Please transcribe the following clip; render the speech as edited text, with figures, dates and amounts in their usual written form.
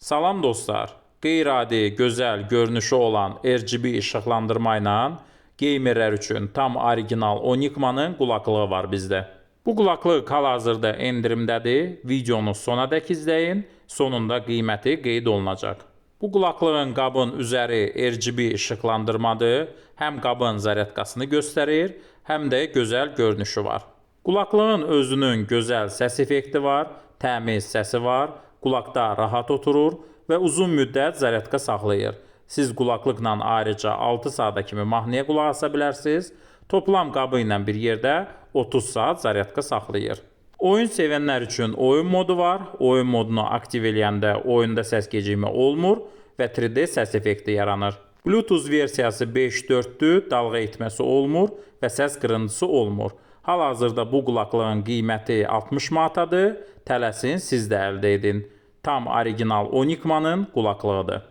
Salam dostlar. Qeyri-adi, gözəl görünüşü olan RGB işıqlandırma ilə geymerlər üçün tam orijinal Onyxmanın qulaqlığı var bizdə. Bu qulaqlıq hal-hazırda endirimdədir. Videonu sonadək izləyin, sonunda qiyməti qeyd olunacaq. Bu qulaklığın qabın üzəri RGB işıqlandırmadır. Həm qabın zaryadkasını göstərir, həm də gözəl görünüşü var. Qulaklığın özünün gözəl səs effekti var, təmiz səsi var, qulaqda rahat oturur və uzun müddət zaryadka saxlayır. Siz qulaqlıqla ayrıca 6 saata kimi mahnıya qulaq asa bilərsiniz. Toplam qabı ilə bir yerdə 30 saat zaryadka saxlayır. Oyun sevənlər üçün oyun modu var. Oyun modunu aktiv eləyəndə oyunda səs gecikmə olmur və 3D səs effekti yaranır. Bluetooth versiyası 5.4-dür, dalğa etməsi olmur və səs qırıntısı olmur. Hal-hazırda bu qulaklığın qiyməti 60 manatadır. Tələsin, siz də əldə edin. Tam orijinal Onyxmanın qulaklığıdır.